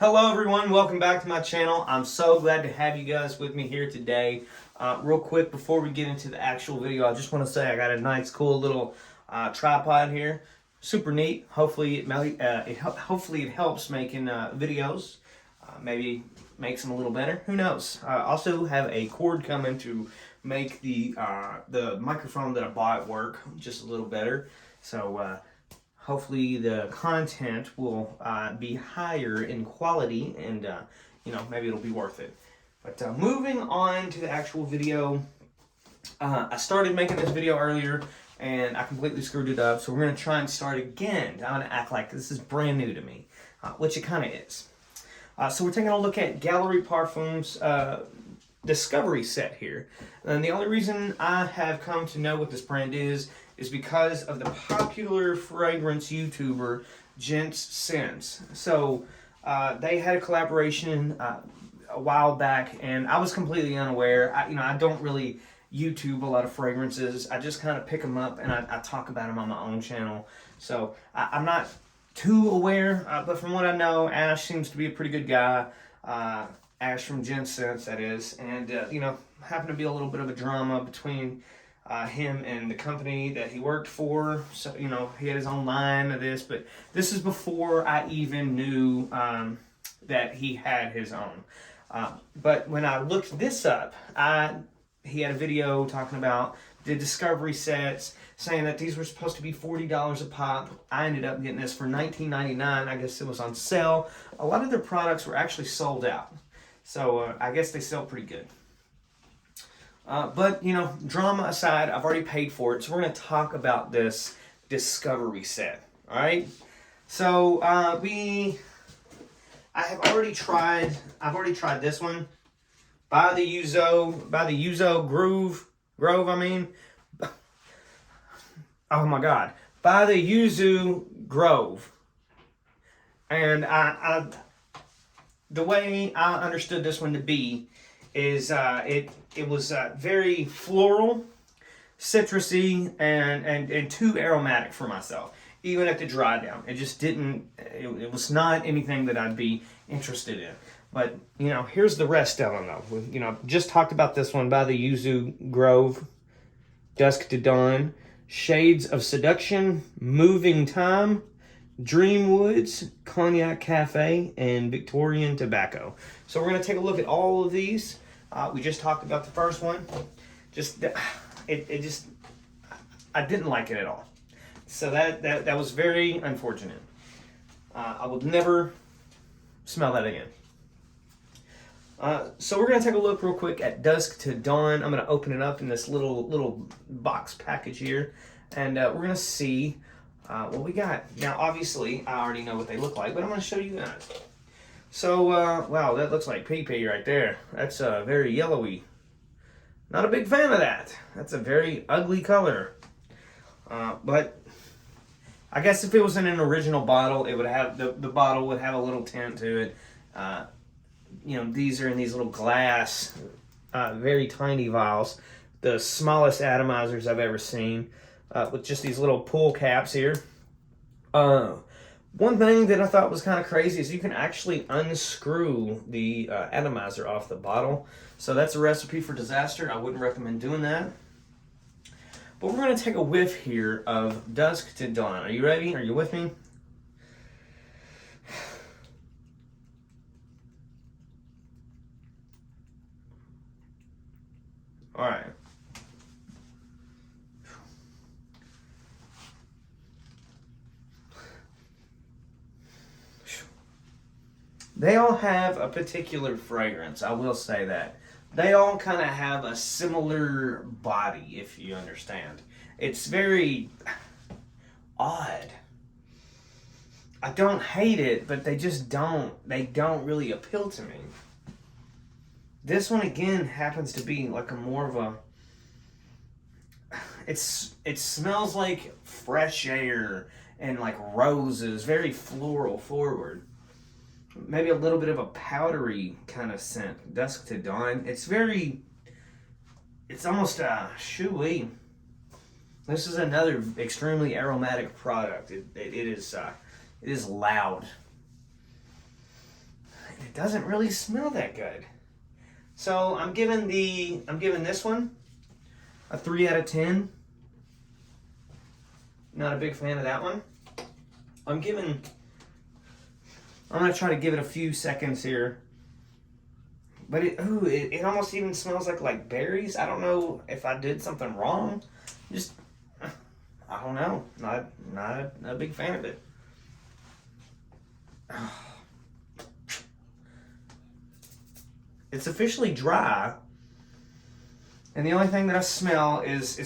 Hello everyone, welcome back to my channel. I'm so glad to have you guys with me here today. Real quick before we get into the actual video, I just want to say I got a nice cool little tripod here. Super neat. Hopefully it helps making videos. Maybe makes them a little better. Who knows? I also have a cord coming to make the microphone that I bought work just a little better. So hopefully the content will be higher in quality and maybe it'll be worth it. But moving on to the actual video, I started making this video earlier and I completely screwed it up, so we're going to try and start again. I'm going to act like this is brand new to me, which it kind of is. So we're taking a look at Galleria Parfums Discovery set here. And the only reason I have come to know what this brand is because of the popular fragrance YouTuber Gents Scents. So they had a collaboration a while back, and I was completely unaware. I don't really YouTube a lot of fragrances. I just kind of pick them up and I talk about them on my own channel. So I'm not too aware, but from what I know, Ash seems to be a pretty good guy. Ash from Gents Scents, that is, and happened to be a little bit of a drama between him and the company that he worked for. So he had his own line of this, but this is before I even knew that he had his own. But when I looked this up, he had a video talking about the Discovery sets, saying that these were supposed to be $40 a pop. I ended up getting this for $19.99. I guess it was on sale. A lot of their products were actually sold out. So I guess they sell pretty good. But drama aside, I've already paid for it. So we're going to talk about this Discovery set. All right. So I've already tried this one by the Yuzo Grove. Oh my God, by the Yuzu Grove. And the way I understood this one to be is it was very floral, citrusy, and too aromatic for myself. Even at the dry down, it just didn't. It was not anything that I'd be interested in. But here's the rest of them though. Just talked about this one by the Yuzu Grove, Dusk to Dawn, Shades of Seduction, Moving Time, Dreamwoods, Cognac Cafe, and Victorian Tobacco. So we're going to take a look at all of these. We just talked about the first one. I didn't like it at all. So that was very unfortunate. I would never smell that again. So we're going to take a look real quick at Dusk to Dawn. I'm going to open it up in this little box package here. And we're going to see what we got. Now, obviously, I already know what they look like, but I'm going to show you guys. So, wow, that looks like pee-pee right there. That's very yellowy. Not a big fan of that. That's a very ugly color. But I guess if it was in an original bottle, it would have the bottle would have a little tint to it. These are in these little glass, very tiny vials. The smallest atomizers I've ever seen, with just these little pull caps here. One thing that I thought was kind of crazy is you can actually unscrew the atomizer off the bottle. So that's a recipe for disaster. I wouldn't recommend doing that. But we're going to take a whiff here of Dusk to Dawn. Are you ready? Are you with me? All right. They all have a particular fragrance, I will say that. They all kind of have a similar body, if you understand. It's very odd. I don't hate it, but they don't really appeal to me. This one, again, happens to be like a more of a... It smells like fresh air and like roses, very floral forward. Maybe a little bit of a powdery kind of scent. Dusk to Dawn. It's almost chewy. This is another extremely aromatic product. It is loud. it doesn't really smell that good. So I'm giving this one a 3 out of 10. Not a big fan of that one. I'm gonna try to give it a few seconds here. But it almost even smells like berries. I don't know if I did something wrong. Just, I don't know. Not a big fan of it. It's officially dry. And the only thing that I smell is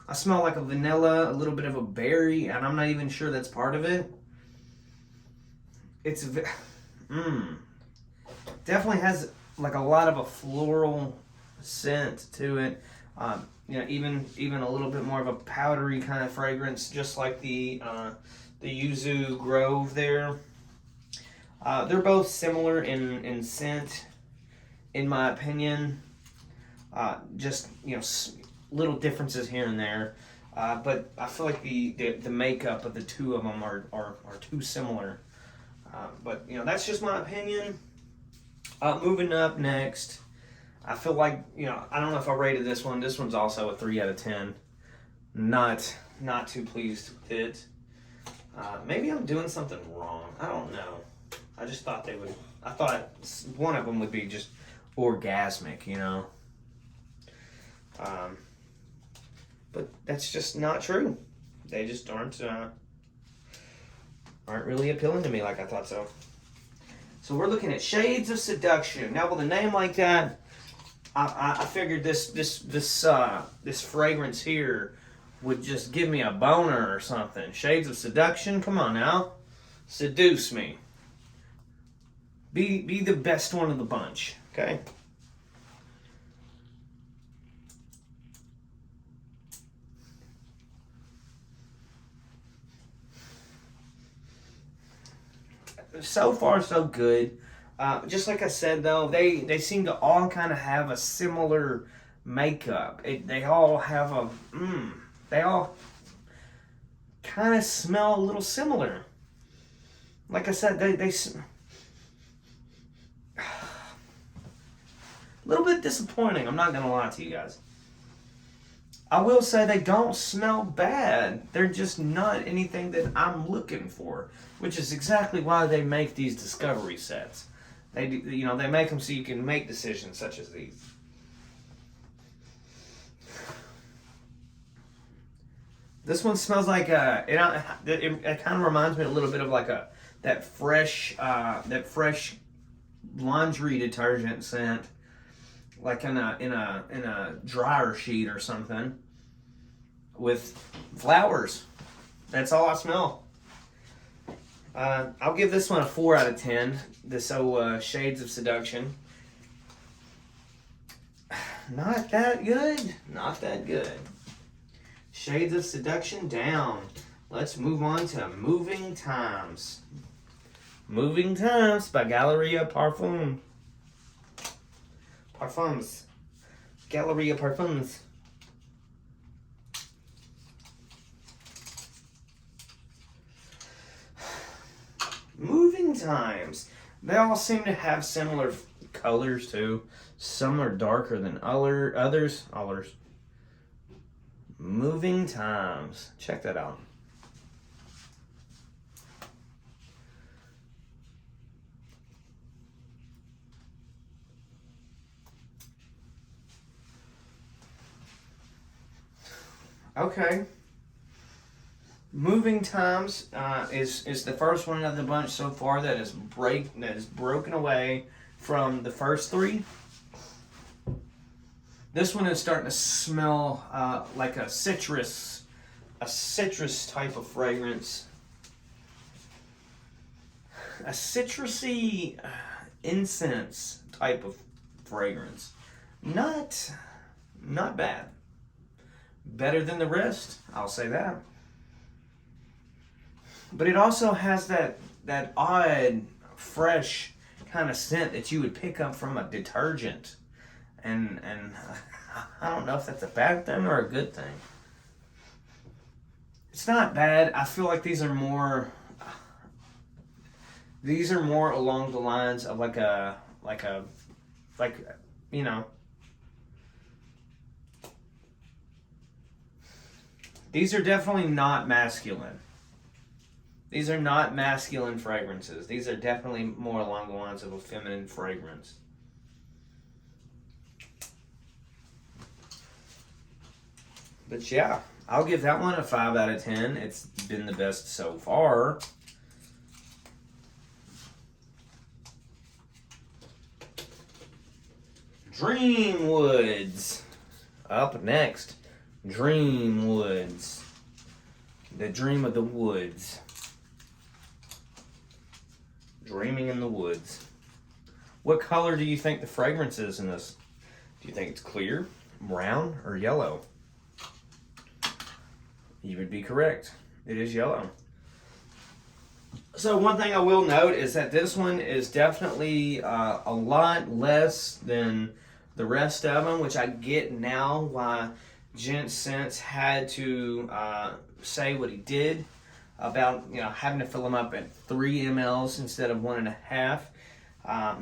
I smell like a vanilla, a little bit of a berry, and I'm not even sure that's part of it. It's definitely has like a lot of a floral scent to it. You know, even a little bit more of a powdery kind of fragrance, just like the Yuzu Grove there. They're both similar in scent, in my opinion. Just, you know, little differences here and there. But I feel like the makeup of the two of them are too similar. But, you know, that's just my opinion. Moving up next, I feel like, you know, I don't know if I rated this one. This one's also a 3 out of 10. Not too pleased with it. Maybe I'm doing something wrong. I don't know. I just thought I thought one of them would be just orgasmic, you know. But that's just not true. They just aren't really appealing to me like I thought so. So we're looking at Shades of Seduction. Now with a name like that, I figured this fragrance here would just give me a boner or something. Shades of Seduction, come on now, seduce me. Be the best one of the bunch, okay? So far, so good. Just like I said, though, they seem to all kind of have a similar makeup. They all have they all kind of smell a little similar. Like I said, they a little bit disappointing. I'm not gonna lie to you guys. I will say they don't smell bad. They're just not anything that I'm looking for, which is exactly why they make these discovery sets. They make them so you can make decisions such as these. This one smells like it kind of reminds me a little bit of like that fresh laundry detergent scent, like in a dryer sheet or something, with flowers. That's all I smell. I'll give this one a 4 out of 10. This Shades of Seduction. Not that good. Not that good. Shades of Seduction down. Let's move on to Moving Times. Moving Times by Galleria Parfums. Parfums. Galleria Parfums. Moving Times. They all seem to have similar colors too. Some are darker than others. Moving Times. Check that out. Okay. Moving Times is the first one of the bunch so far that is broken away from the first three. This one is starting to smell like a citrus type of fragrance. A citrusy incense type of fragrance. Not bad. Better than the rest, I'll say that. But it also has that odd, fresh kind of scent that you would pick up from a detergent. And I don't know if that's a bad thing or a good thing. It's not bad. I feel like these are These are more along the lines of like you know, these are definitely not masculine. These are not masculine fragrances. These are definitely more along the lines of a feminine fragrance. But yeah, I'll give that one a 5 out of 10. It's been the best so far. Dreamwoods. Up next, Dreamwoods. The dream of the woods. Dreaming in the woods. What color do you think the fragrance is in this? Do you think it's clear, brown, or yellow? You would be correct. It is yellow. So one thing I will note is that this one is definitely a lot less than the rest of them, which I get now why Gent Sense had to say what he did about having to fill them up at 3 mLs instead of 1.5.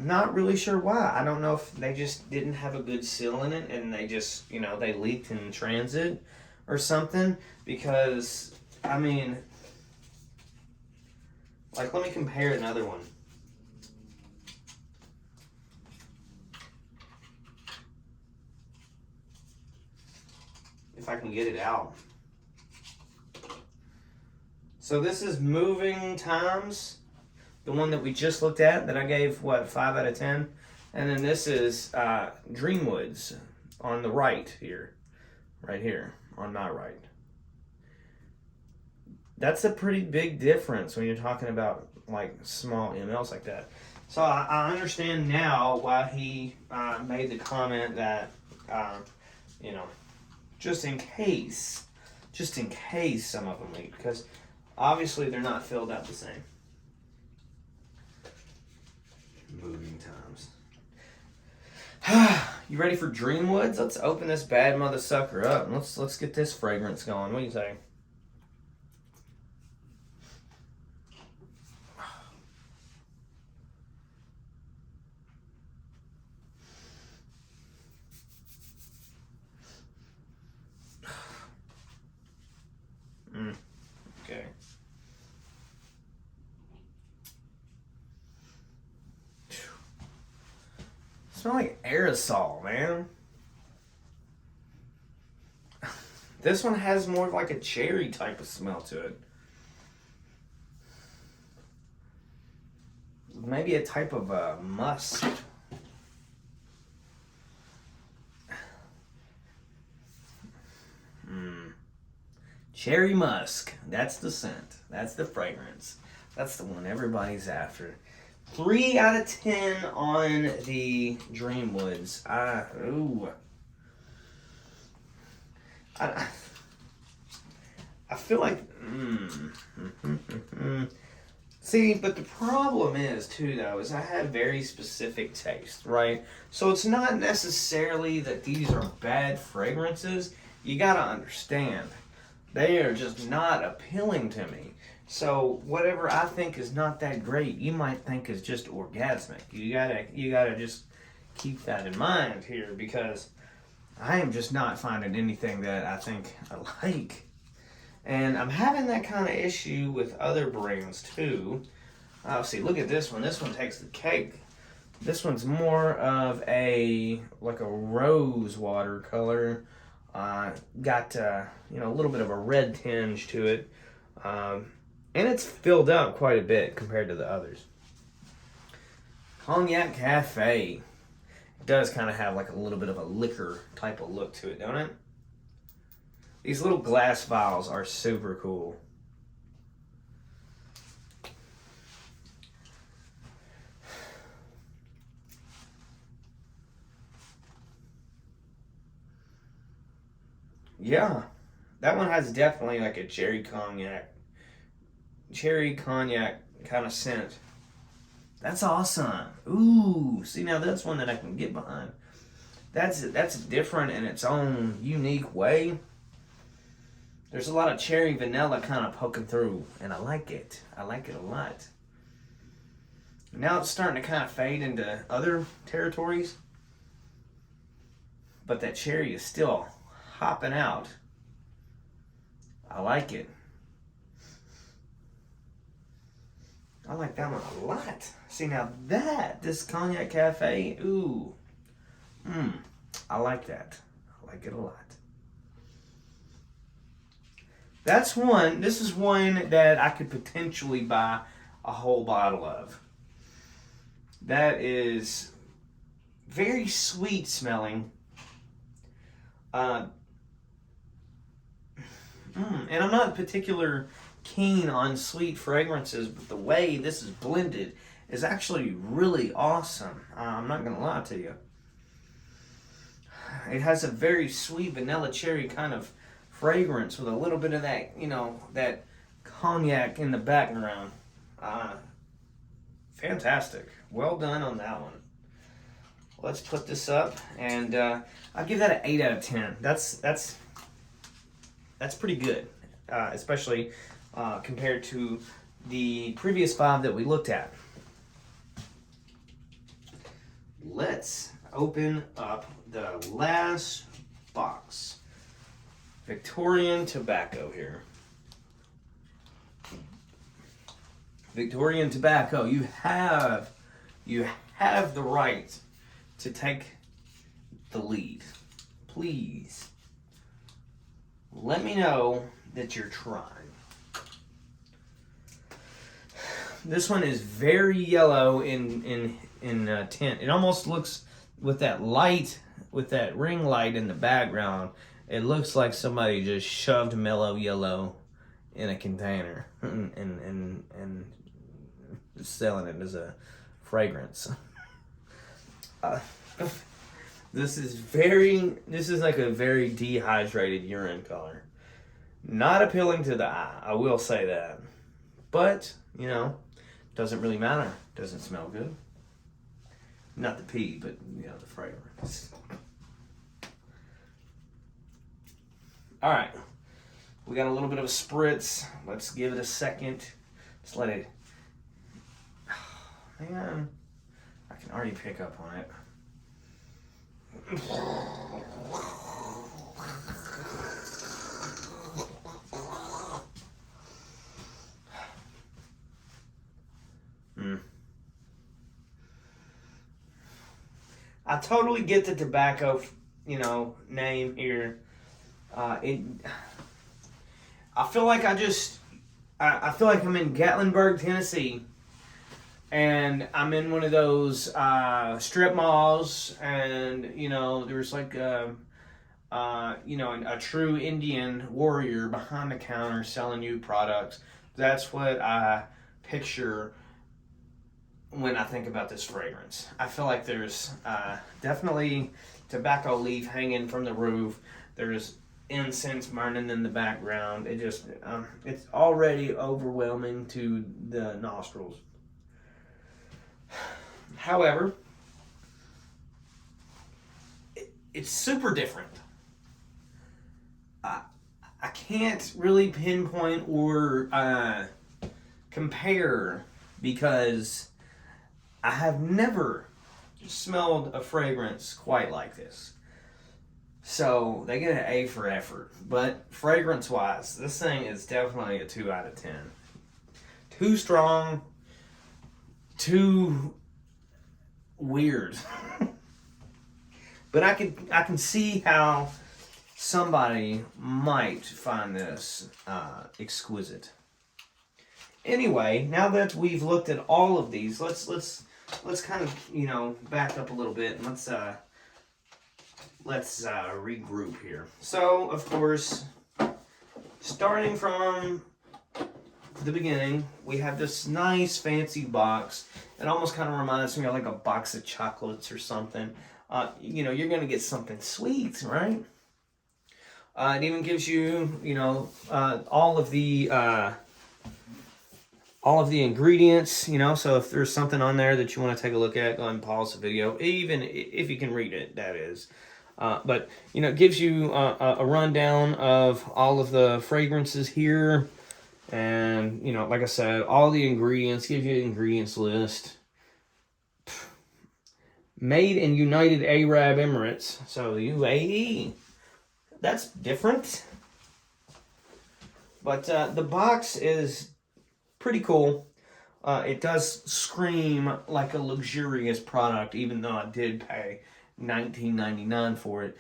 Not really sure why. I don't know if they just didn't have a good seal in it and they just they leaked in transit or something. Because I mean, like, let me compare another one. If I can get it out. So this is Moving Times, the one that we just looked at, that I gave, what, 5 out of 10? And then this is Dreamwoods on the right here. Right here, on my right. That's a pretty big difference when you're talking about, like, small mLs like that. So I understand now why he made the comment that, just in case some of them leak, because obviously they're not filled out the same. Moving Times. You ready for Dreamwoods? Let's open this bad mother sucker up and let's get this fragrance going. What do you say? Okay. Smell like aerosol, man. This one has more of like a cherry type of smell to it. Maybe a type of musk. Cherry musk. That's the scent. That's the fragrance. That's the one everybody's after. 3 out of 10 on the Dreamwoods. I feel like See, but the problem is too though is I have very specific taste, right? So it's not necessarily that these are bad fragrances. You gotta understand, they are just not appealing to me. So whatever I think is not that great, you might think is just orgasmic. You gotta just keep that in mind here, because I am just not finding anything that I think I like. And I'm having that kind of issue with other brands too. See, look at this one. This one takes the cake. This one's more of a rose water color. Got a little bit of a red tinge to it. And it's filled up quite a bit compared to the others. Cognac Cafe. It does kind of have like a little bit of a liquor type of look to it, don't it? These little glass vials are super cool. Yeah, that one has definitely like a cherry cognac kind of scent. That's awesome. Ooh, see, now that's one that I can get behind. That's different in its own unique way. There's a lot of cherry vanilla kind of poking through, and I like it. I like it a lot. Now it's starting to kind of fade into other territories. But that cherry is still hopping out. I like it. I like that one a lot. See, now this Cognac Cafe, ooh. I like that. I like it a lot. This is one that I could potentially buy a whole bottle of. That is very sweet smelling. And I'm not particular keen on sweet fragrances, but the way this is blended is actually really awesome. I'm not gonna lie to you. It has a very sweet vanilla cherry kind of fragrance with a little bit of that, that cognac in the background. Fantastic. Well done on that one. Let's put this up, and I'll give that an 8 out of 10. That's pretty good, especially compared to the previous 5 that we looked at. Let's open up the last box. Victorian tobacco here. Victorian tobacco, you have the right to take the lead. Please let me know that you're trying. This one is very yellow in tint. It almost looks, with that light, with that ring light in the background, it looks like somebody just shoved mellow yellow in a container and selling it as a fragrance. This is like a very dehydrated urine color. Not appealing to the eye, I will say that. But, doesn't really matter. Doesn't smell good. Not the pee, but, the fragrance. Alright. We got a little bit of a spritz. Let's give it a second. Let's let it... Man, I can already pick up on it. I totally get the tobacco, name here. I feel like I feel like I'm in Gatlinburg, Tennessee, and I'm in one of those strip malls, and there's like a true Indian warrior behind the counter selling you products. That's what I picture when I think about this fragrance. I feel like there's definitely tobacco leaf hanging from the roof. There's incense burning in the background. It just it's already overwhelming to the nostrils. However, it's super different. I can't really pinpoint or compare, because I have never smelled a fragrance quite like this. So they get an A for effort. But fragrance-wise, this thing is definitely a 2 out of 10. Too strong, too weird. But I can see how somebody might find this exquisite. Anyway, now that we've looked at all of these, let's kind of back up a little bit, and let's regroup here. So, of course, starting from the beginning, we have this nice fancy box. It almost kind of reminds me of like a box of chocolates or something. You're gonna get something sweet, right? It even gives you, all of the ingredients, so if there's something on there that you want to take a look at, go ahead and pause the video, even if you can read it, that is. But, it gives you a rundown of all of the fragrances here. And, like I said, all the ingredients, gives you an ingredients list. Made in United Arab Emirates. So UAE. That's different. But the box is pretty cool. It does scream like a luxurious product, even though I did pay $19.99 for it.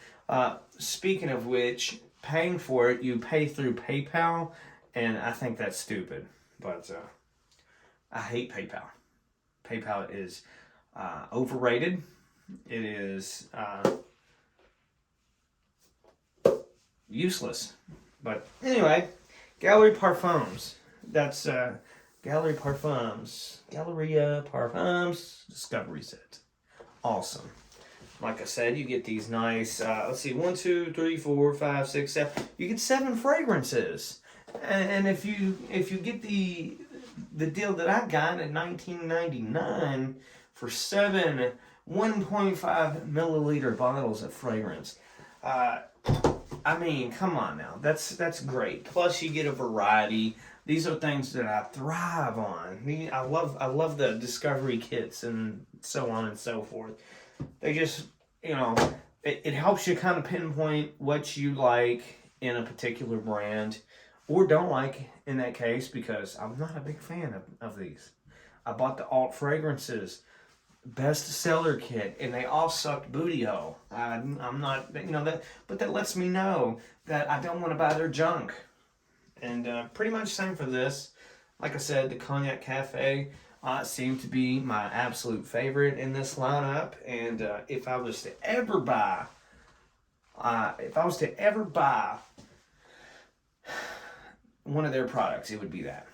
Speaking of which, paying for it, you pay through PayPal, and I think that's stupid. But I hate PayPal. PayPal is overrated. It is useless. But anyway, Galleria Parfums. That's Galleria Parfums. Galleria Parfums Discovery Set. Awesome. Like I said, you get these nice, let's see, 1, 2, 3, 4, 5, 6, 7. You get 7 fragrances. And if you get the deal that I got at $19.99 for 7 1.5 milliliter bottles of fragrance, I mean, come on now. That's great. Plus, you get a variety. These are things that I thrive on. I love the discovery kits and so on and so forth. They just, it helps you kind of pinpoint what you like in a particular brand or don't like in that case, because I'm not a big fan of these. I bought the alt fragrances best seller kit, and they all sucked booty hole. I'm not, but that lets me know that I don't want to buy their junk. And pretty much same for this. Like I said, the Cognac Cafe seemed to be my absolute favorite in this lineup. And if I was to ever buy one of their products, it would be that.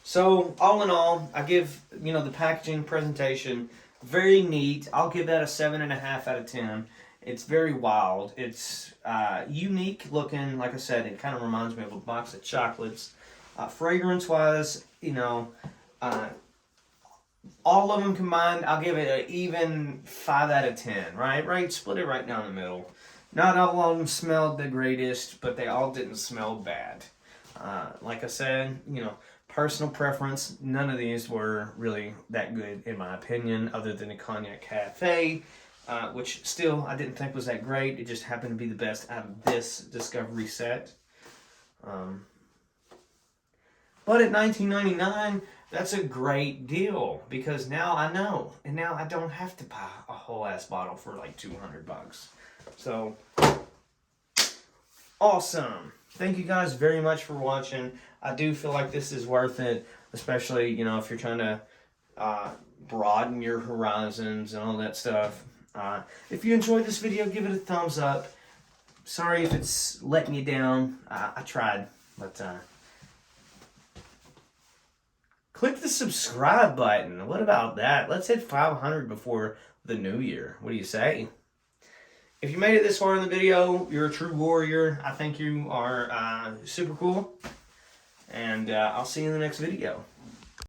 So, all in all, I give, the packaging presentation very neat. I'll give that a 7.5 out of 10. It's very wild. It's unique looking. Like I said, it kind of reminds me of a box of chocolates. Fragrance-wise, all of them combined, I'll give it an even 5 out of 10, right? Right? Split it right down the middle. Not all of them smelled the greatest, but they all didn't smell bad. Like I said, personal preference, none of these were really that good in my opinion, other than the Cognac Cafe, which still I didn't think was that great. It just happened to be the best out of this discovery set. But at $19.99, that's a great deal, because now I know, and now I don't have to buy a whole ass bottle for like $200. So, awesome. Thank you guys very much for watching. I do feel like this is worth it, especially, if you're trying to broaden your horizons and all that stuff. If you enjoyed this video, give it a thumbs up. Sorry if it's letting you down. I tried, but click the subscribe button. What about that? Let's hit 500 before the new year. What do you say? If you made it this far in the video, you're a true warrior. I think you are super cool. And I'll see you in the next video.